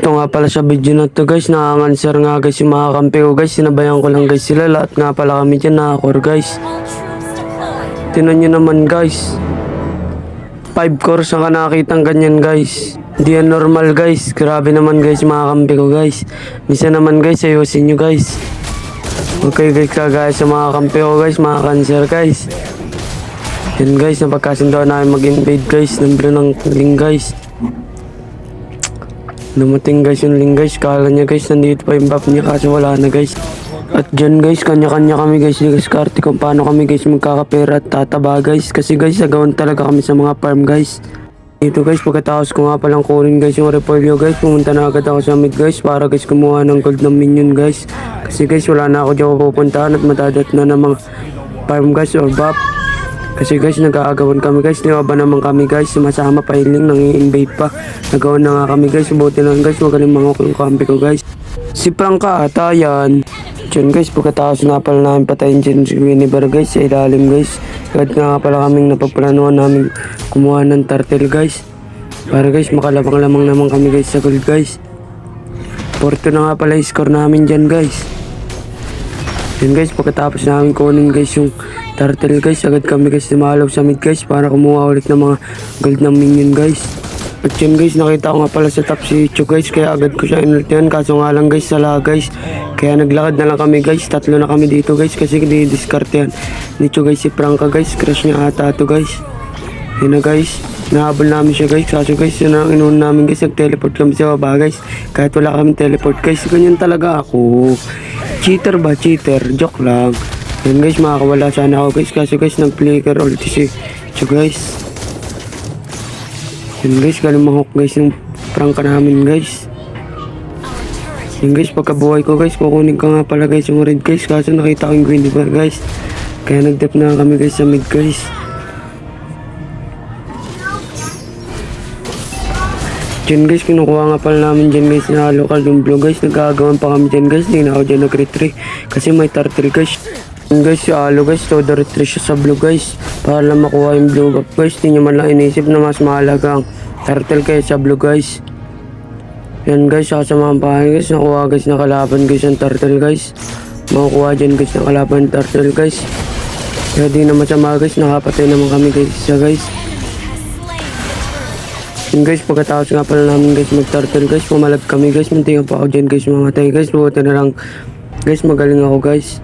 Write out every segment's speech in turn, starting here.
Ito nga pala sa video na to guys, nakakanser nga guys yung mga kampi ko guys. Sinabayan ko lang guys sila, lahat nga pala kami dyan nakacore guys. Tinan nyo naman guys, 5 cores ang nakakitang ganyan guys. Hindi yan normal guys, grabe naman guys mga kampi ko guys. Misa naman guys, ayusin nyo guys. Okay guys, kagaya sa mga kampi ko guys, mga cancer guys. Yan guys, napagkasundoan namin mag-invade guys ng blue ng link guys. Dumating guys yung link guys, kala niya guys nandito pa yung buff niya kaso wala na guys. At dyan guys, kanya-kanya kami guys, diskarte kung paano kami guys magkakapera at tataba guys. Kasi guys, nagawan talaga kami sa mga farm guys. Dito guys, pagkatapos ko nga palang kunin guys yung repolyo guys, pumunta na agad ako sa mid guys para guys kumuha ng gold ng minion guys. Kasi guys, wala na ako dyan pupuntahan at madadat na ng mga farm guys or buff. Kasi guys, nag-aagawan kami guys, niwaba naman kami guys, sumasama pa healing, nang-i-invade pa. Nagawan na nga kami guys, buti lang guys, magaling mga kampi ko guys. Si Prangka ata yan. Diyan guys, pagkatapos nga pala namin patayin dyan si Guinevere guys, sa ilalim guys. Agad nga pala kaming napagplanuhan namin kumuha ng turtle guys. Para guys, makalabang-lamang naman kami guys sa gold guys. Porto na nga pala yung score namin dyan guys. Yan guys, pagkatapos namin kunin guys yung turtle guys, agad kami guys dumalaw sa mid guys para kumuha ulit ng mga gold ng minion guys. At yun guys, nakita ko nga pala sa top si Icho guys, kaya agad ko siya inultihan, kaso nga lang guys sala guys. Kaya naglakad na lang kami guys, tatlo na kami dito guys kasi di-discard yan ni Icho guys. Si Prangka guys, crush niya ata to guys. Yun na guys, nahabol namin siya guys, kaso guys yun ang inuun namin guys, nag-teleport kami sa baba guys. Kahit wala kami teleport guys, ganyan talaga ako. Cheater ba? Cheater, joke lang. Yan guys, makakawala sana ako guys, kasi guys nag-flicker ulit si Icho guys. Yan guys, galing mahok guys yung Prangka namin guys. Yan guys, pagkabuhay ko guys, kukunin ko nga pala guys yung red guys, kaso nakita ko yung Guinevere guys. Kaya nag-dep na kami guys sa mid guys. Diyan guys, kinukuha nga pala namin dyan guys na local yung blue guys. Nagkagawan pa kami dyan guys, hindi na ako dyan nag-retry kasi may turtle guys. Yan guys, si Alo guys, todo retry siya sa blue guys para lang makuha yung blue buff guys. Hindi nyo man lang inisip na mas mahalaga ang turtle kaya sa blue guys. Yan guys, sasamahan pa guys, nakuha guys na kalaban guys ang turtle guys. Makukuha dyan guys na kalaban turtle guys. Kaya di na masama guys, nakapatay naman kami guys isa guys. Yan guys, pagkatapos nga pala namin guys mag-turtle guys, pumalag kami guys, muntingan pa ako dyan guys mga tay guys. Buti na lang guys, magaling ako guys.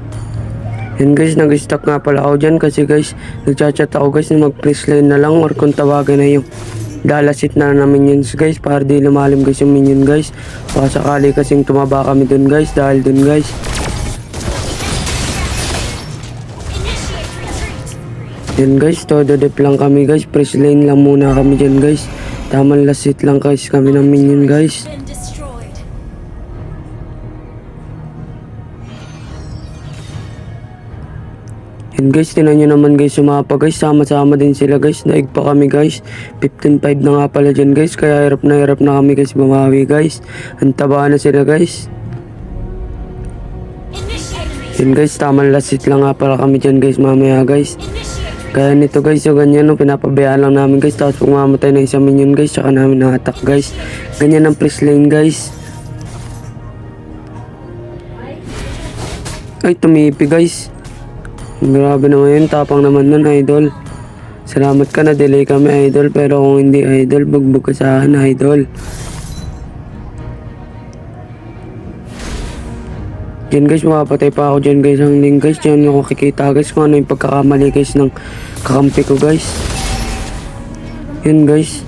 Yan guys, nag-stack nga pala ako dyan kasi guys, nagchat-chat ako guys na mag-press line na lang or kung tawagan na yung dalasit na namin yun guys para di lumalim guys yung minion guys. Baka sakali kasing tumaba kami dun guys dahil dun guys. Yan guys, todo dep lang kami guys, press lane lang muna kami dyan guys. Tamang lasit lang guys kami ng minion guys. Yan guys, tinan nyo naman guys yung mapa guys, sama-sama din sila guys, naig pa kami guys. 15-5 na nga pala dyan guys, kaya hirap na kami guys bumawi guys. Ang taba na sila guys. Yan guys, tamang lasit lang nga pala kami dyan guys mamaya guys. Kaya nito guys, yung ganyan no, pinapabayaan lang namin guys, tapos kung mamatay na isang minion guys, tsaka namin na-attack guys. Ganyan ang press lane guys. Ay, tumipi guys. Grabe naman yun, tapang naman nun idol. Salamat ka na delay kami idol, pero kung hindi idol, bugbog ka sa akin idol. Diyan guys, makapatay pa ako dyan guys ang link guys. Diyan ako kikita guys kung ano yung pagkakamali guys ng kakampi ko guys. Yan guys,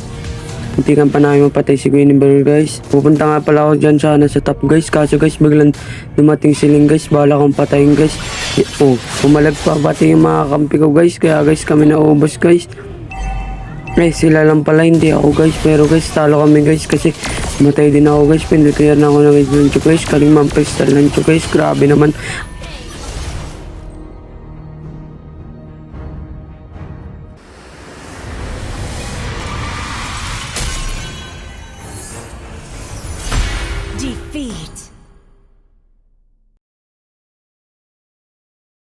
muntikan pa namin mapatay si Guinevere guys. Pupunta nga pala ako dyan sana sa top guys, kaso guys biglang dumating si Ling guys, bala kong patayin guys. Oh, pumalag pa pati yung mga kampi ko guys, kaya guys kami naubos guys. Eh, sila lang pala, hindi ako guys. Pero guys, talo kami guys kasi matay din ako guys. Pinrepare na ako ng Lancho guys. Kaling mampristal Lancho guys. Grabe naman.